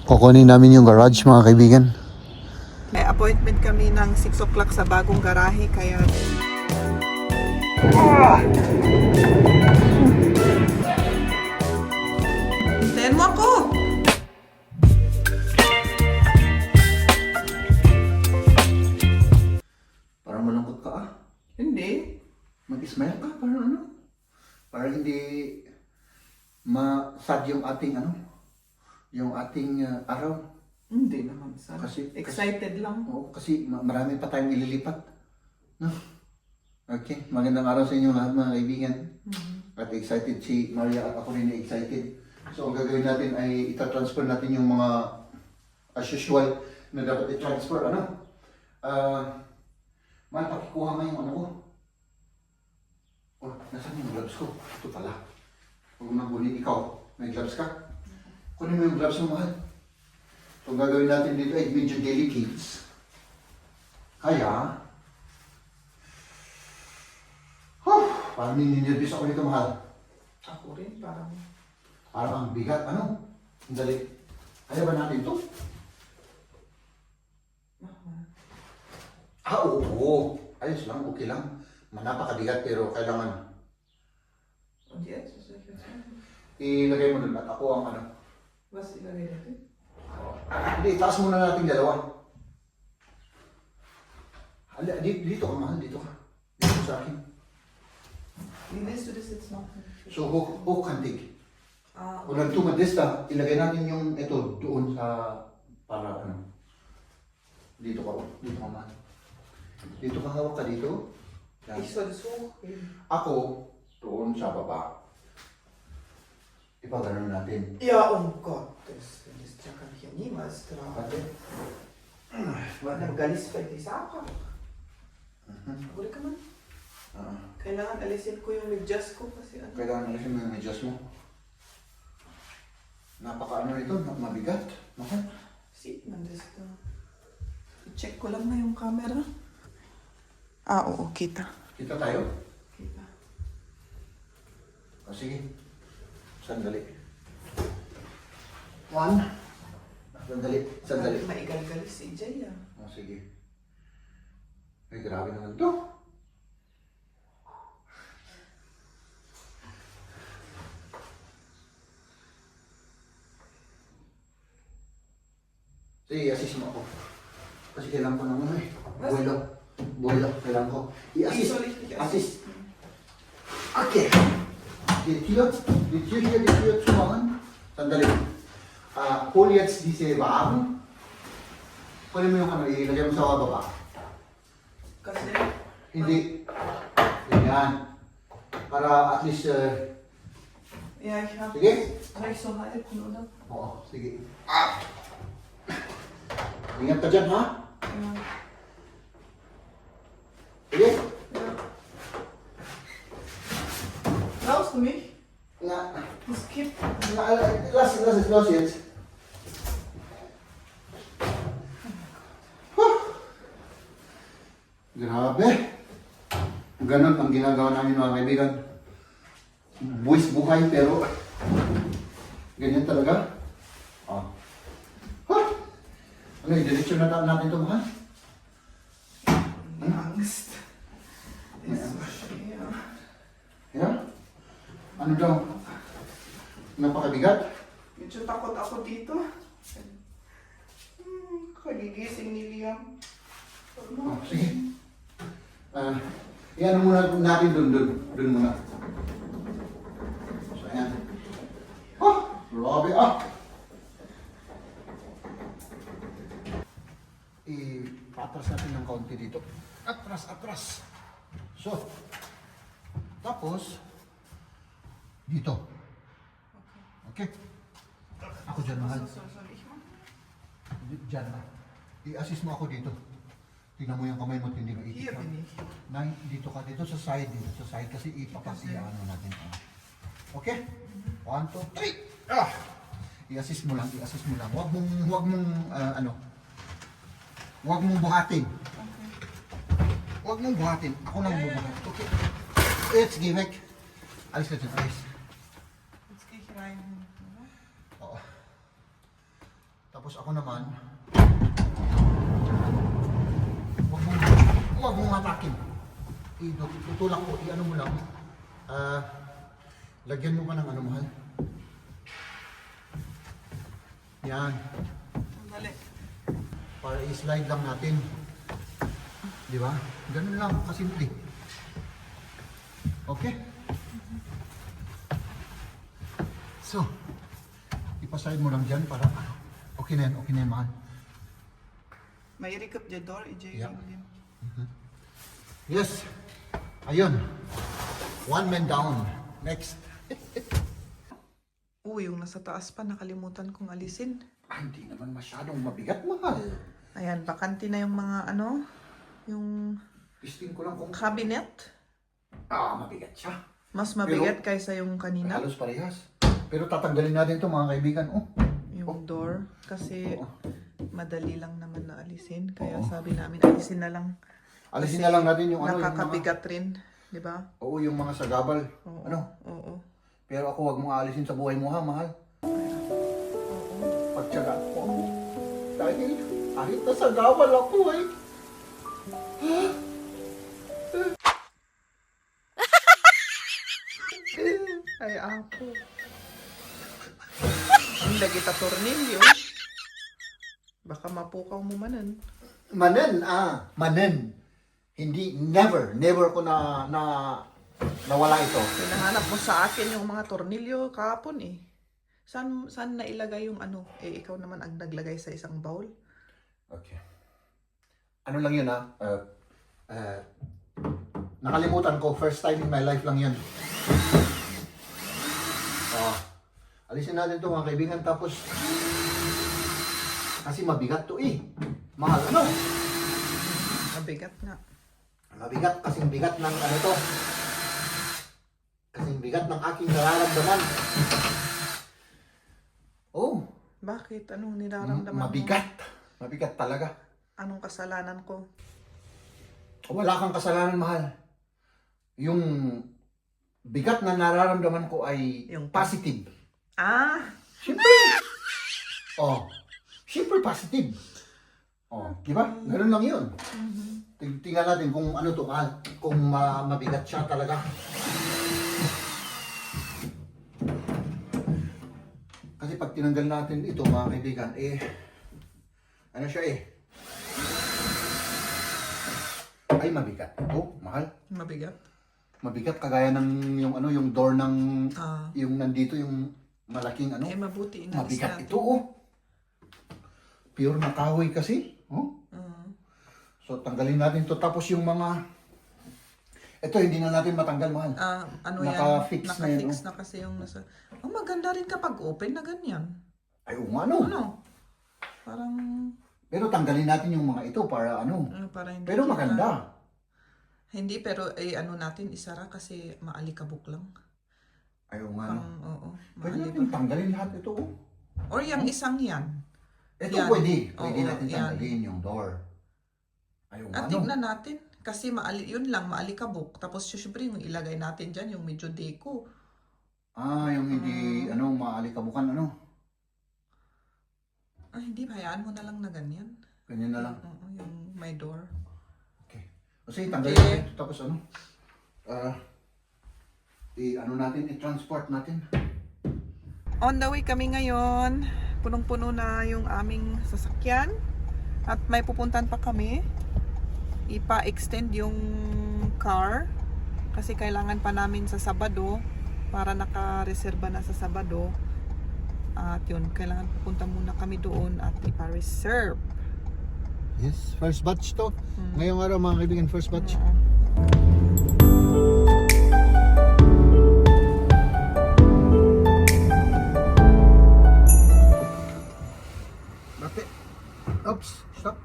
Kukunin namin yung garage mga kaibigan. May appointment kami ng 6 o'clock sa bagong garahe kaya... Hintayin mo ako! Parang malungkot ka ah. Hindi. Mag-smile ka, parang ano? Para hindi ma-sad yung ating araw. Hindi naman. Kasi- Excited lang. Oo, kasi marami pa tayong ililipat. No? Okay, magandang araw sa inyo lahat mga kaibigan. At excited si Maria at ako rin excited. So ang gagawin natin ay itatransfer natin yung mga as usual na dapat i-transfer. Man, pakikuha nga yung ano ko. Oh, nasaan yung gloves ko? Ito pala. Huwag mo nang kunin ikaw. May gloves ka? Kunin mo yung gloves mo, mahal. So ang gagawin natin dito ay medyo delicate. Kaya, parang nininirvis ako dito, mahal. Ako rin, parang... Parang ang bigat, ano? Ang dali. Kaya ba natin ito? Oo. Ayos lang, okay lang. Napakabigat pero kailangan. Und jetzt? Was soll ich jetzt machen? Ilagay mo dun at ako ang ano. Was ilagay natin? Hindi, itaas muna natin dalawa. Dito ka, mahal. Dito ka. Dito sa akin. Wie willst du das jetzt machen? So, hochkantig. Ah, Kung nagtumadista, ilagay natin yung ito doon sa para ano. Dito ka, dito ka man. Dito ka, hawak ka dito. Yan. ich soll das hochheben. Ako, doon sa baba. Ipagano natin. Ja, um Gottes Willen, das kann ich ja niemals tragen. Pati? Ang galis pa yung saka. Huli ka man. Kailangan alisin ko yung medyas ko kasi ano. Kailangan alisin mo yung medyas mo. Napaka-ano ito, mabigat. Mahal. Sieht man das da? I-check ko lang na yung camera. Ah, oo, kita. Kita tayo? Kita. O sige. Sandali. One. Sandali. Maigal-galis si Jay ah. O sige. Ay, grabe naman to. Sige, assist mo ako. Kasi kailangan ko ng ano eh. Buwelo. Kailangan ko. I-assist. Assist. Okay. Die Tür hier zu machen. Sandali. Hol jetzt diese Wagen. Kunin mo yung ano, ilagay mo sa baba. Kasi, Hindi. Ganyan. Para at least, ja, ich hab... sige. Soll ich so halten, oder? Oo, sige. Ingat ka dyan, ha? Ja. Sige. Ja. Brauchst du mich? Na, Das kippt. lass es los jetzt. Grabe. Ganon ang ginagawa namin mga kaibigan. Buwis buhay pero ganyan talaga. Ano, i-diretso na natin ito, mahal? Die Angst. Das ist so schwer. Yeah? Ano daw? Napakabigat? Medyo takot ako dito. Kagigising ni Liam. Oh, sige. Iyan muna natin dun muna. So, ayan. Grabe Ipatras natin ng kaunti dito. Atras. So, tapos, dito. Okay? Ako dyan, mahal. Soll ich machen? Dyan na. I-assist mo ako dito. Tingnan mo yung kamay mo, hindi mo Hier ikit. bin ich. Dito ka, dito sa side, kasi ipapasiyaan natin. Okay? 1, 2, 3! I-assist mo lang. Huwag mong buhatin. Huwag mong buhatin. Ako nang bubuhat. Okay. Let's give it. Alis ka dyan, alis. Jetzt gehe ich rein. Oder? Oo. Tapos ako naman, huwag mong hatakin. Tutulak ko, i-ano mo lang. Lagyan mo ka ng ano, mahal. Yan. Dali. Para i-slide lang natin. Di ba? Ganun lang, kasimple. Okay? So, ipaside mo lang dyan para okay na yan, mahal. May irikap dyan, door. I-jay Yeah. din. Yes. Ayun. One man down. Next. Yung nasa taas pa, nakalimutan kong alisin. Hindi naman masyadong mabigat, mahal. Ayan, bakante na yung mga yung Pistin ko lang kung cabinet. mabigat siya. Mas mabigat kaysa yung kanina. Halos parehas. Pero tatanggalin natin ito, mga kaibigan. Oh. Yung door. Kasi Oo. madali lang naman na alisin. Kaya Oo. sabi namin, alisin na lang. Alisin na lang natin yung ano. Nakakabigat rin. Di ba? Oo, yung mga sagabal. Oo. Ano? Oo. Pero ako, wag mong aalisin sa buhay mo, ha, mahal. Oo. Pagtsagaan ko. Dahil kahit nasa gawal ako eh. Ay, ako. Ang lagi ta tornilyo. Baka mapukaw mo manan. Manen. Hindi, never ko nawala ito. Hinahanap mo sa akin yung mga tornilyo kahapon eh. Saan nailagay yung ano? Eh, ikaw naman ang naglagay sa isang bowl. Okay. Ano lang yun, ha? Nakalimutan ko, first time in my life lang yun. Alisin natin ito, mga kaibigan, tapos kasi mabigat to eh. Mahal, ano? Mabigat nga. Mabigat, kasing bigat ng ano to. Kasing bigat ng aking nararamdaman. Oh, Bakit? Anong niraramdaman mo? mabigat. Mabigat talaga. Anong kasalanan ko? Wala kang kasalanan, mahal. Yung bigat na nararamdaman ko ay Yung positive. Siyempre! Siyempre positive. Di ba? Ganun lang yun. Tingnan natin kung ano to, mahal. Kung mabigat siya talaga. Kasi pag tinanggal natin ito, mga kaibigan, ano siya ay mabigat. Ito, mahal. Mabigat? Mabigat kagaya ng yung door ng yung nandito yung malaking ano. Mabuti inalis Mabigat natin. ito, Pure na kahoy kasi, So tanggalin natin to, tapos yung mga ito hindi na natin matanggal, mahal. Ano Naka-fix yan? na yan, Naka-fix na kasi yung nasa... maganda rin kapag open na ganyan. Ay, ano? Ano? Parang... Pero tanggalin natin yung mga ito para ano. Para hindi Pero kita- maganda. Hindi, pero ano natin, isara kasi maalikabok lang. Ay, ano. Oo, Pwede maalibak. natin tanggalin lahat ito, Or yung isang yan. Ito Yan. pwede. Pwede Oo, natin yan. tanggalin yung door. Ay, At tignan natin. Kasi yun lang, maalikabok. Tapos syempre yung ilagay natin dyan, yung medyo deco. Yung hindi, maalikabukan, Hindi, hayaan mo na lang na ganyan. Ganyan na lang. Oo, yung may door. Okay. Kasi tanggalin Okay. natin ito, tapos natin, i-transport natin. On the way kami ngayon. Punong-puno na yung aming sasakyan. At may pupuntan pa kami. Ipa-extend yung car. Kasi kailangan pa namin sa Sabado. Para naka-reserva na sa Sabado. At yun, kailangan pupunta muna kami doon at ipa-reserve. Yes, first batch to. Ngayong araw, mga kaibigan, first batch. Bakit? Oops, stop.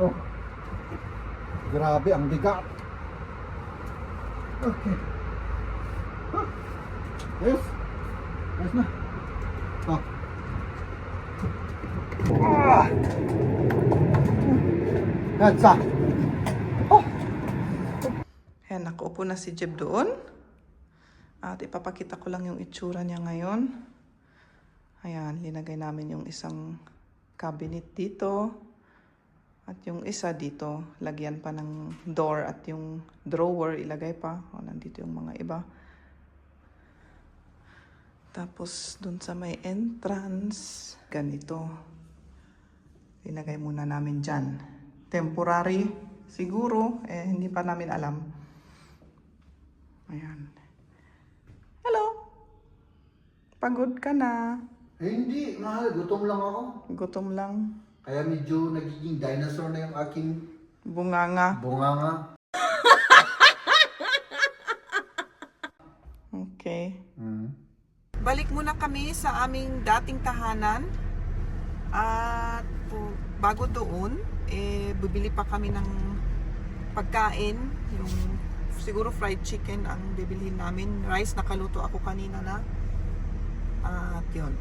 Oh. Grabe, ang bigat. Okay. Yes. Yes na. That's up. Ayan, Upo na si Jeb doon. At ipapakita ko lang yung itsura niya ngayon. Ayan, linagay namin yung isang cabinet dito. At yung isa dito, lagyan pa ng door at yung drawer, ilagay pa. O, nandito yung mga iba. Tapos, dun sa may entrance, ganito. Linagay muna namin dyan. Temporary, siguro. Hindi pa namin alam. Ayan. Hello! Pagod ka na. Hindi, mahal. Gutom lang ako. Gutom lang. Kaya medyo nagiging dinosaur na yung aking Bunganga. bunganga. Okay. Mm. Balik muna kami sa aming dating tahanan. At bago doon, bibili pa kami ng pagkain. Yung siguro fried chicken ang bibilhin namin. Rice, nakaluto ako kanina na. At yun.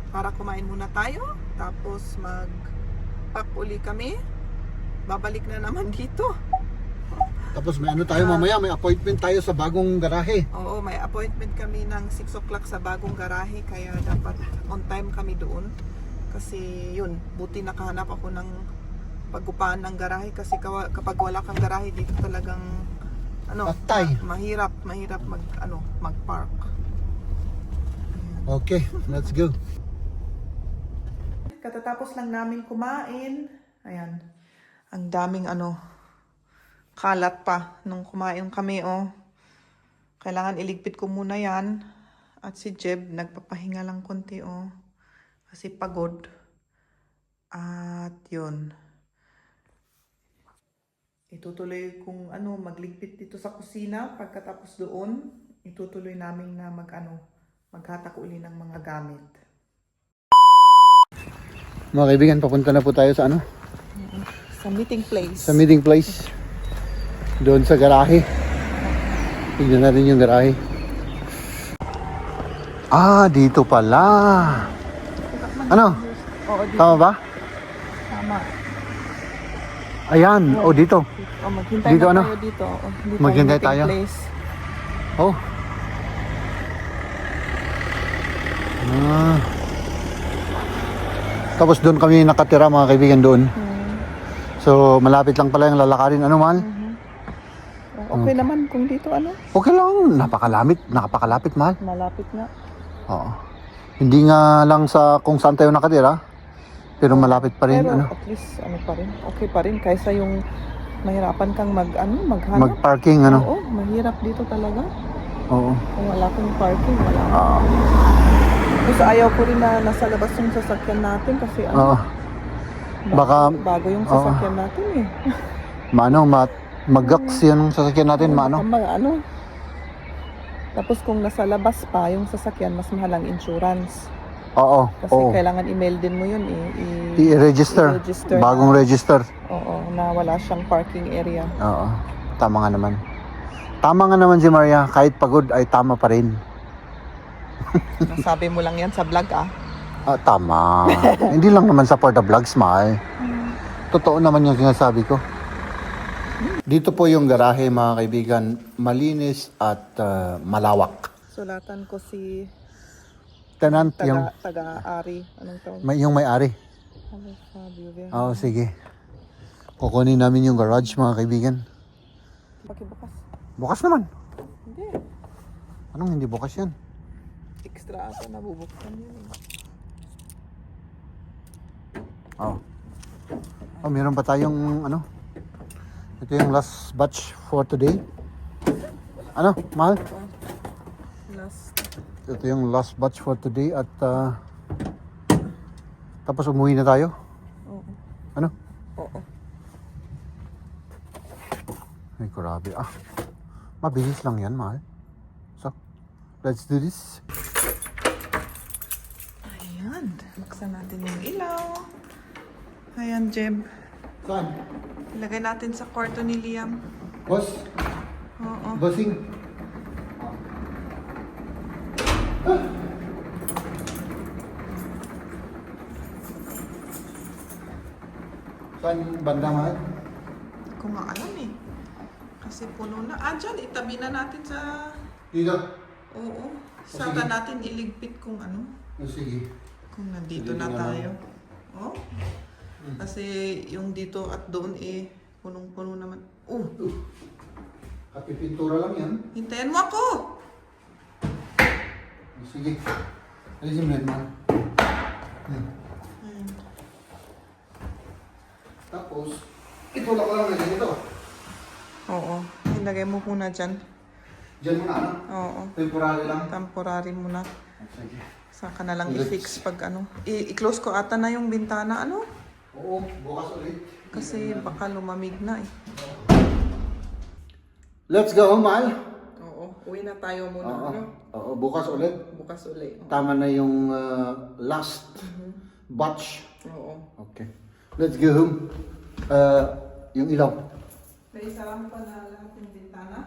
Para kumain muna tayo. Tapos mag-pack uli kami. Babalik na naman dito. Tapos may ano tayo mamaya, may appointment tayo sa bagong garahe. Oo, may appointment kami ng 6 o'clock sa bagong garahe. Kaya dapat on time kami doon. Kasi yun, buti nakahanap ako ng pag-upahan ng garahe. Kasi kapag wala kang garahe dito talagang Patay. mahirap mag-park. Okay, let's go. Katatapos lang namin kumain. Ayan. Ang daming kalat pa nung kumain kami, oh. Kailangan iligpit ko muna yan. At si Jeb, nagpapahinga lang konti, oh. Kasi pagod. At yun. Itutuloy kung magligpit dito sa kusina. Pagkatapos doon, itutuloy namin na maghatak uli ng mga gamit. Mga kaibigan, papunta na po tayo sa Sa meeting place. Sa meeting place. Doon sa garahe. Tignan natin yung garahe. Dito pala. Ano? Oo, dito. Tama ba? Tama. Ayan, dito. Maghintay Dito, na tayo dito. Dito Maghintay yung meeting tayo? place. Oh. Tapos doon kami nakatira, mga kaibigan, doon. So, malapit lang pala yung lalakarin. Ano, mahal? Okay naman kung dito Okay lang. Napakalapit, mahal. malapit nga. Oo. Hindi nga lang sa kung saan tayo nakatira, pero malapit pa rin. Pero at least pa rin. Okay pa rin kaysa yung mahirapan kang maghanap. Mag-parking, Oo, mahirap dito talaga. Oo. Kung wala kang parking, wala. Gusto ayaw ko rin na nasa labas yung sasakyan natin kasi Oo. Baka- bago yung sasakyan natin eh. Mag-gaks yung sasakyan natin, Tapos kung nasa labas pa yung sasakyan, mas mahal ang insurance. Oo. Kasi kailangan i-mail din mo yun I-register. I-register. Bagong register. Oo, na wala siyang parking area. Oo. Tama nga naman. Tama nga naman si Maria. Kahit pagod ay tama pa rin. Nasabi mo lang yan sa vlog Tama. Hindi lang naman sa for the vlogs, mahal. Totoo naman yung sinasabi ko. Dito po yung garahe, mga kaibigan. Malinis at malawak. Sulatan ko si Tenant yung taga-ari. Anong tawag? yung may-ari. Ano sabi yun? Oo, sige. Kukunin namin yung garage, mga kaibigan. Pakibukas. Bukas naman. Hindi. Anong hindi bukas yan? Extra ata nabubuksan yun. Meron pa tayong ito yung last batch for today. Mahal? Last. Ito yung last batch for today at tapos umuwi na tayo. Oo. Oo. Ay, grabe. Mabilis lang yan, mahal. So, let's do this. Ayan. Buksan natin yung ilaw. Ayan, Jeb. Saan? Ilagay natin sa kwarto ni Liam. Boss? Oo. Bossing? Saan banda, mahal? Hindi ko nga alam eh. Kasi Kasi puno na. Dyan, itabi na natin sa... Dito. Oo. Sige. Saka natin iligpit kung ano. Sige. Kung nandito Sige, na tingnan tayo. Oh. Kasi yung dito at doon punong-puno naman. Kapipintura lang yan. Hintayin mo ako! Sige. Alisin mo yan, man. Ayan. Tapos, itulak ko lang na ganito. Oo. Ilagay mo muna dyan. Diyan muna, ano? Oo. Temporary lang. Temporary muna. Sige. Saka na lang i-fix pag ano. I-close ko ata na yung bintana, ano? Oo, bukas ulit. Kasi baka lumamig na eh. Let's go, Mal. Oo. Uwi na tayo muna, Oo. ano? Oo, bukas ulit. Bukas ulit. Tama na yung last batch. Oo. Okay. Let's go home. Yung ilaw. May isa lang pa na lahat yung bintana.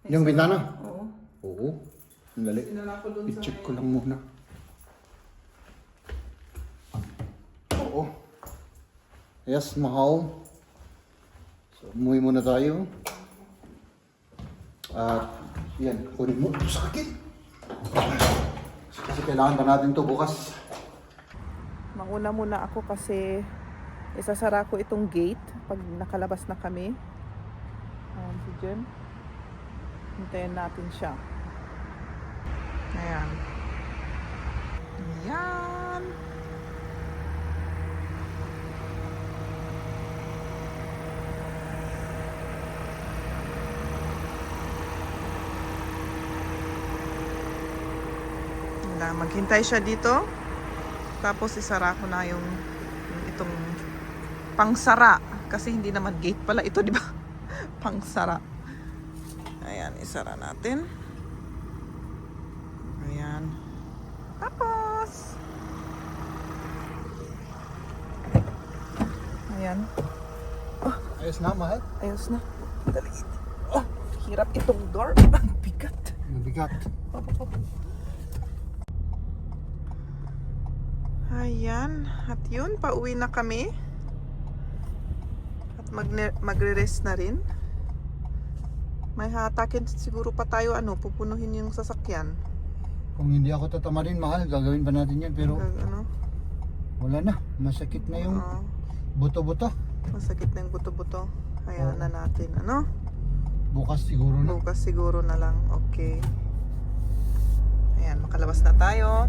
Yung bintana? Oo. Oo. Dali. Sinala ko dun sa I-check ko lang muna. Oo. Yes, mahal. So, umuwi muna tayo. At, yan, kunin mo. Sakit. Kasi kailangan pa natin to bukas. Mauna muna ako kasi isasara ko itong gate pag nakalabas na kami. Si Jen. Hintayin natin siya. Ayan. Ayan. Wala, maghintay siya dito. Tapos isara ko na yung itong pangsara. Kasi hindi naman gate pala ito, di ba? Pangsara. Ayan, isara natin. Ayan. Tapos. Ayan. Ayos na, mahal. Ayos na. Dali. Oh, hirap itong door. Ang bigat. Mabigat. Ayan. At yun, pauwi na kami. At magre-rest na rin. May hatakin siguro pa tayo, pupunuhin yung sasakyan. Kung hindi ako tatamarin, mahal, gagawin pa natin yan. Pero wala na. Masakit na yung Oo. buto-buto. Masakit na yung buto-buto. Hayaan na natin, Bukas siguro na. Bukas siguro na lang. Okay. Ayan, makalabas na tayo.